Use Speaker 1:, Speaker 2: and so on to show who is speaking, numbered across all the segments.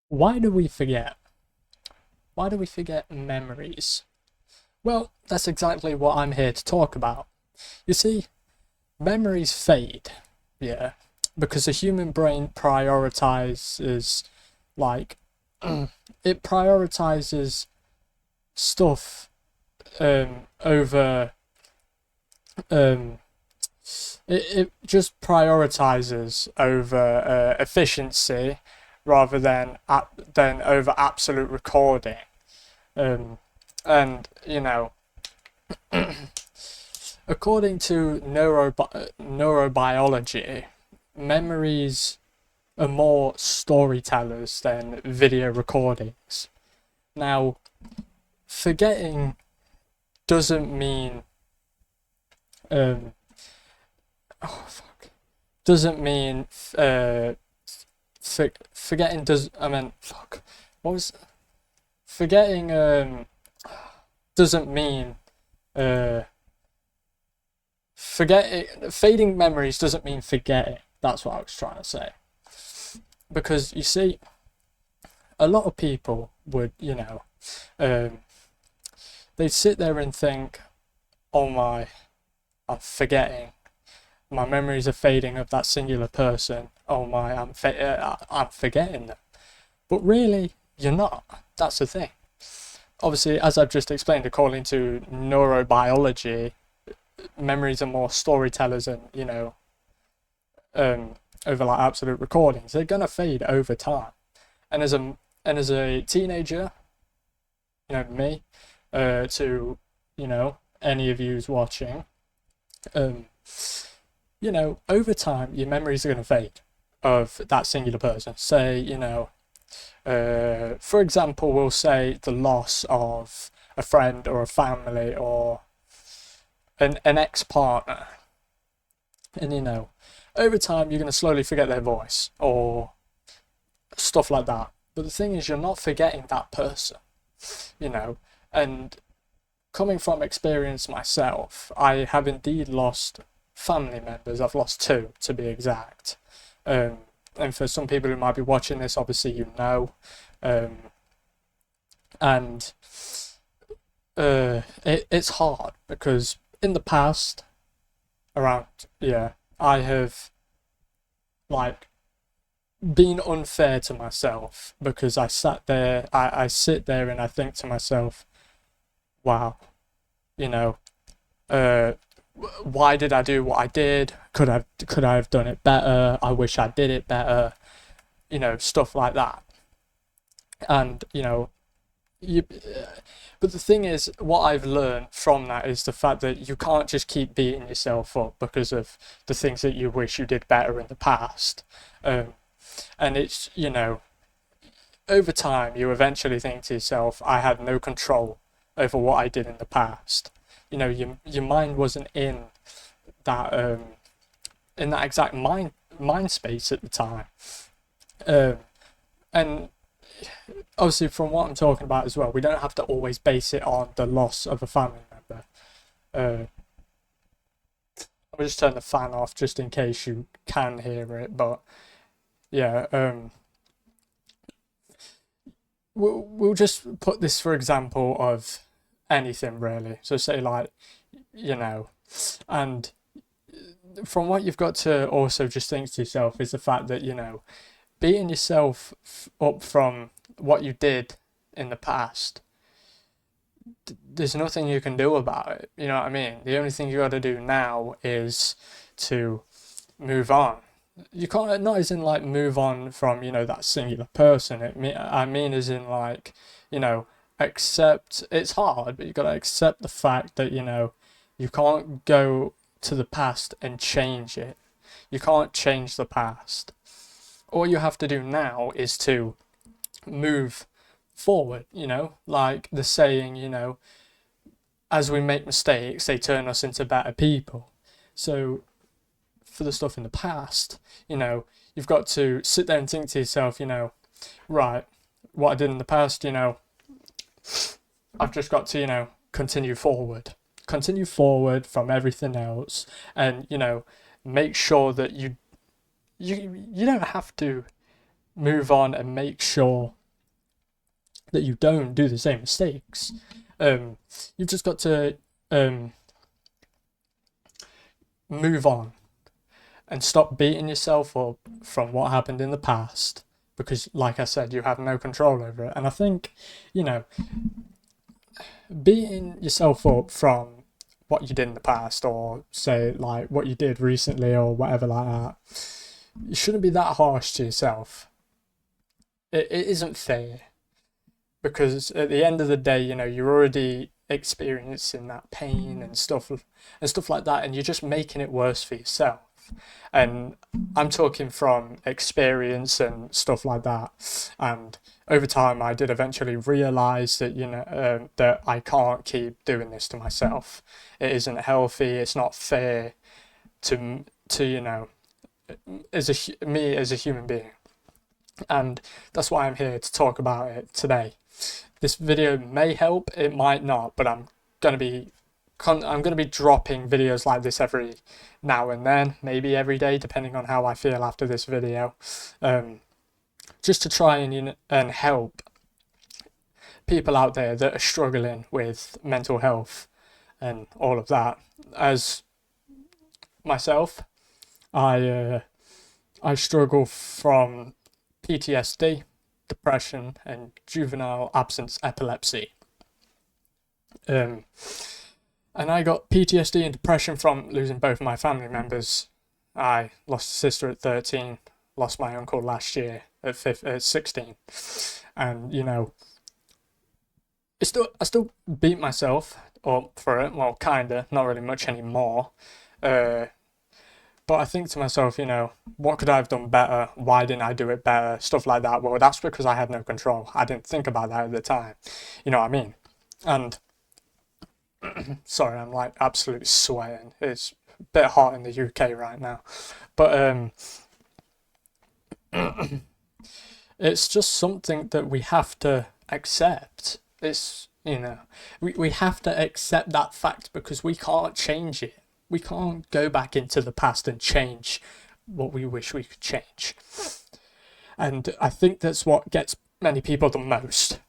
Speaker 1: Why do we forget? Why do we forget memories? Well, that's exactly what I'm here to talk about. You see, memories fade, yeah, because the human brain prioritizes, like, it prioritizes stuff over, um, it just prioritizes over efficiency rather than over absolute recording. Um, and according to neurobiology, memories are more storytellers than video recordings. Now, forgetting doesn't mean um, oh fuck doesn't mean forgetting does I mean fuck what was forgetting doesn't mean uh forgetting fading memories doesn't mean forgetting. That's what I was trying to say. Because you see, a lot of people would, um, they'd sit there and think, "Oh my, I'm forgetting. My memories are fading of that singular person. Oh my, I'm forgetting them." But really, you're not. That's the thing. Obviously, as I've just explained, according to neurobiology, memories are more storytellers and um, over like absolute recordings. They're gonna fade over time. And as a teenager, me, to any of yous watching, um, over time your memories are gonna fade of that singular person. Say, for example, we'll say the loss of a friend or a family or an ex-partner, and over time you're going to slowly forget their voice or stuff like that. But the thing is, you're not forgetting that person, and coming from experience myself, I have indeed lost family members. I've lost two, to be exact. And for some people who might be watching this, obviously um, and it's hard because in the past, around I have like been unfair to myself because I sit there and I think to myself, wow, you know, uh, why did I do what I did? Could I have done it better? I wish I did it better. Stuff like that. And you. But the thing is, what I've learned from that is the fact that you can't just keep beating yourself up because of the things that you wish you did better in the past. Um, and it's over time you eventually think to yourself, I had no control over what I did in the past. Your mind wasn't that in that exact mind space at the time. Um, and obviously, from what I'm talking about as well, we don't have to always base it on the loss of a family member. I'll just turn the fan off just in case you can hear it. But yeah, we'll just put this for example of anything really. So say like, you know, and from what you've got to also just think to yourself is the fact that beating yourself up from what you did in the past, there's nothing you can do about it. You know what I mean? The only thing you got to do now is to move on. You can't, not as in like move on from that singular person. I mean as in like you know accept. It's hard, but you got to accept the fact that you can't go to the past and change it. You can't change the past. All you have to do now is to move forward, like the saying, as we make mistakes, they turn us into better people. So for the stuff in the past, you've got to sit there and think to yourself, right, what I did in the past, I've just got to, continue forward from everything else, and make sure that you don't have to move on and make sure that you don't do the same mistakes. You've just got to move on and stop beating yourself up from what happened in the past, because, like I said, you have no control over it. And I think, you know, beating yourself up from what you did in the past, or say like what you did recently or whatever like that, you shouldn't be that harsh to yourself. It isn't fair, because at the end of the day, you know, you're already experiencing that pain and stuff like that, and you're just making it worse for yourself. And I'm talking from experience and stuff like that. And over time, I did eventually realize that, you know, that I can't keep doing this to myself. It isn't healthy. It's not fair to you know, me as a human being. And that's why I'm here to talk about it today. This video may help, it might not, but I'm gonna be dropping videos like this every now and then, maybe every day, depending on how I feel after this video, just to try and help people out there that are struggling with mental health and all of that. As myself, I struggle from PTSD, depression, and juvenile absence epilepsy. And I got PTSD and depression from losing both my family members. I lost a sister at 13, lost my uncle last year at 16. And, you know, I still beat myself up for it. Well, kinda, not really much anymore. But I think to myself, you know, what could I have done better? Why didn't I do it better? Stuff like that. Well, that's because I had no control. I didn't think about that at the time. You know what I mean? And sorry, I'm like absolutely sweating. It's a bit hot in the UK right now. But it's just something that we have to accept. It's, you know, we have to accept that fact, because we can't change it. We can't go back into the past and change what we wish we could change. And I think that's what gets many people the most.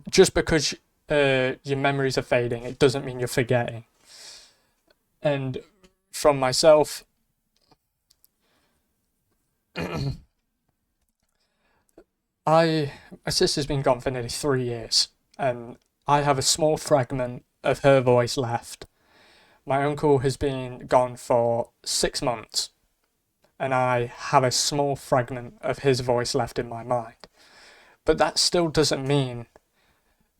Speaker 1: Just because your memories are fading, it doesn't mean you're forgetting. And from myself, my sister's been gone for nearly 3 years, and I have a small fragment of her voice left. My uncle has been gone for 6 months, and I have a small fragment of his voice left in my mind. But that still doesn't mean,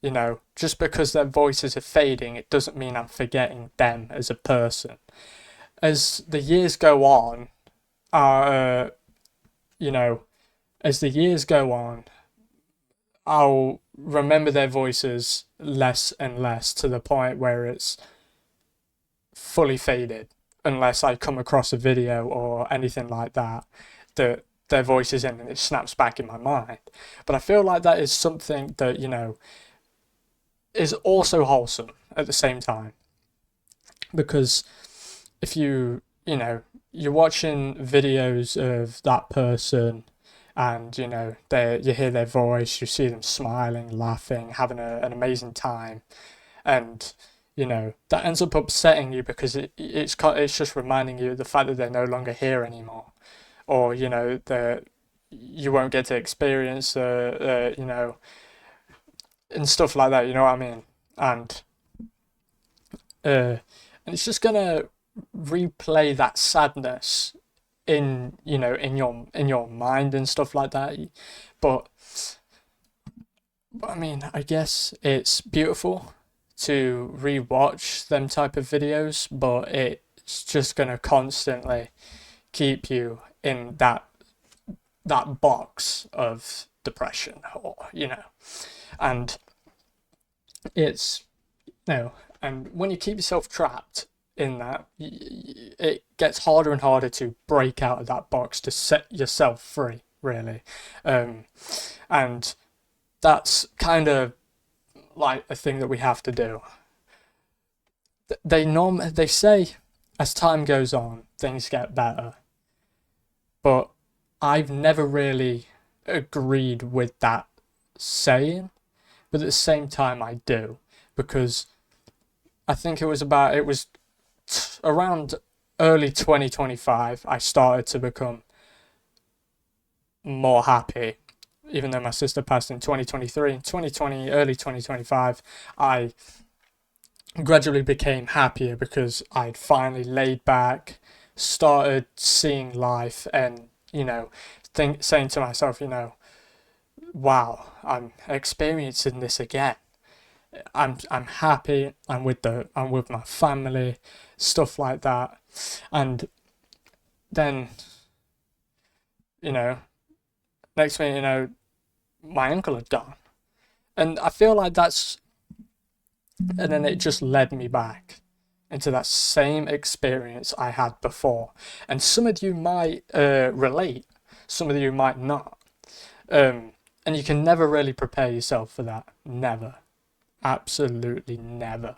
Speaker 1: you know, just because their voices are fading, it doesn't mean I'm forgetting them as a person. As the years go on, you know, as the years go on, I'll remember their voices less and less, to the point where it's fully faded, unless I come across a video or anything like that their voice is in and it snaps back in my mind. But I feel like that is something that, you know, is also wholesome at the same time, because if you know, you're watching videos of that person, and, you know, you hear their voice, you see them smiling, laughing, having an amazing time, and, you know, that ends up upsetting you, because it's just reminding you of the fact that they're no longer here anymore, or, you know, that you won't get to experience, you know, and stuff like that. You know what I mean? And it's just gonna replay that sadness in, you know, in your mind and stuff like that. But I mean, I guess it's beautiful to rewatch them type of videos, but it's just gonna constantly keep you in that box of depression, or, you know, and it's, you know, and when you keep yourself trapped in that, it gets harder and harder to break out of that box, to set yourself free, really. And that's kind of like a thing that we have to do. They say as time goes on, things get better, but I've never really agreed with that saying, but at the same time I do, because I think it was around early 2025 I started to become more happy, even though my sister passed in 2023. In 2020, early 2025, I gradually became happier because I'd finally laid back, started seeing life, and saying to myself, wow, I'm experiencing this again. I'm happy. I'm with my family, stuff like that, and then next thing you know, my uncle had died, and I feel like and then it just led me back into that same experience I had before. And some of you might relate, some of you might not. And you can never really prepare yourself for that. Never. Absolutely never.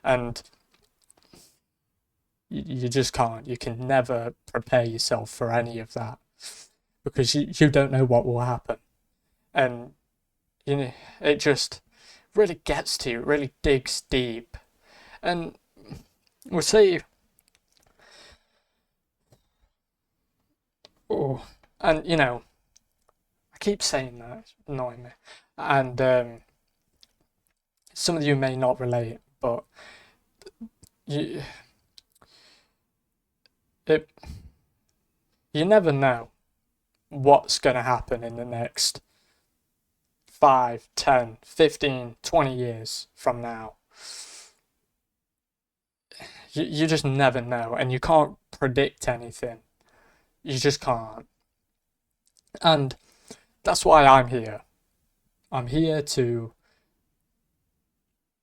Speaker 1: And you just can't. You can never prepare yourself for any of that, because you don't know what will happen. And it just really gets to you, it really digs deep. And we'll see. Oh, and I keep saying that, it's annoying me. And some of you may not relate, but you never know what's going to happen in the next 5, 10, 15, 20 years from now. You just never know, and you can't predict anything. You just can't. And that's why I'm here. I'm here to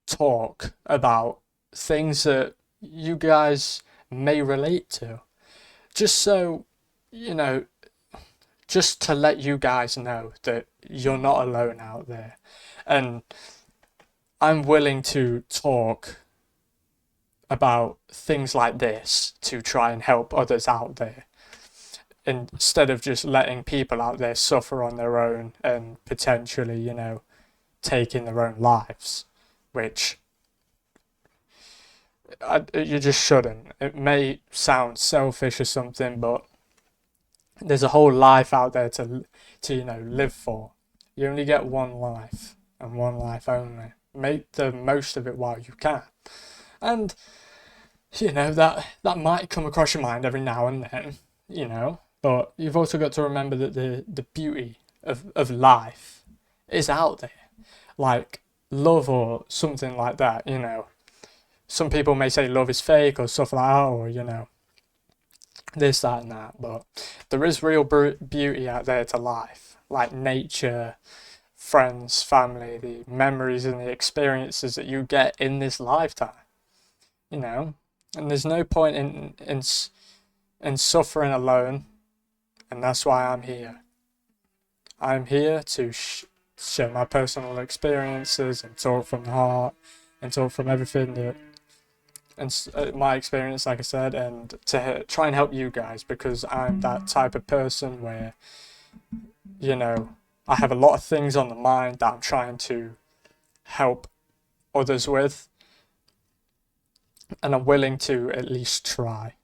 Speaker 1: talk about things that you guys may relate to. Just so, just to let you guys know that you're not alone out there. And I'm willing to talk about things like this to try and help others out there, instead of just letting people out there suffer on their own and potentially, taking their own lives, which you just shouldn't. It may sound selfish or something, but there's a whole life out there to live for. You only get one life, and one life only. Make the most of it while you can. And that might come across your mind every now and then, but you've also got to remember that the beauty of life is out there, like love or something like that. Some people may say love is fake or stuff like that, or this, that, and that, but there is real beauty out there to life, like nature, friends, family, the memories and the experiences that you get in this lifetime. And there's no point in suffering alone, and that's why I'm here. I'm here to share my personal experiences and talk from the heart and talk from everything that, and my experience, like I said, and to try and help you guys, because I'm that type of person where, I have a lot of things on the mind that I'm trying to help others with, and I'm willing to at least try.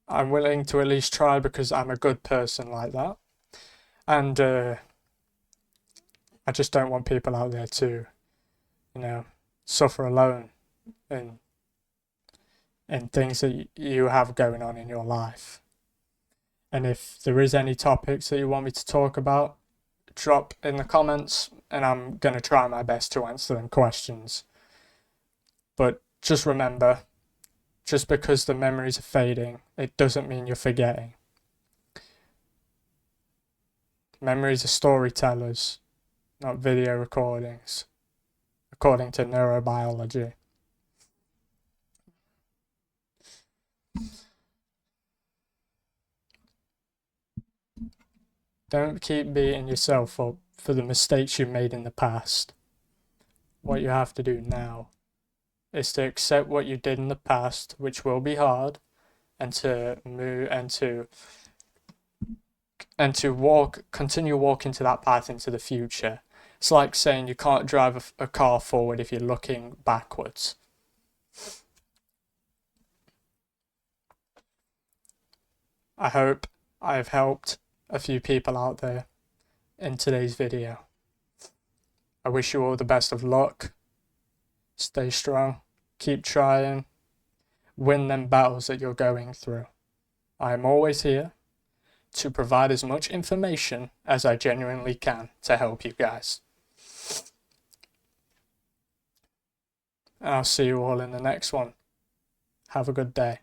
Speaker 1: I'm willing to at least try because I'm a good person like that. And I just don't want people out there to, suffer alone in things that you have going on in your life. And if there is any topics that you want me to talk about, drop in the comments, and I'm going to try my best to answer them questions. But just remember, just because the memories are fading, it doesn't mean you're forgetting. Memories are storytellers, not video recordings, according to neurobiology. Don't keep beating yourself up for the mistakes you made in the past. What you have to do now is to accept what you did in the past, which will be hard, and to move and to continue walking to that path into the future. It's like saying you can't drive a car forward if you're looking backwards. I hope I've helped a few people out there in today's video. I wish you all the best of luck. Stay strong. Keep trying. Win them battles that you're going through. I am always here to provide as much information as I genuinely can to help you guys. And I'll see you all in the next one. Have a good day.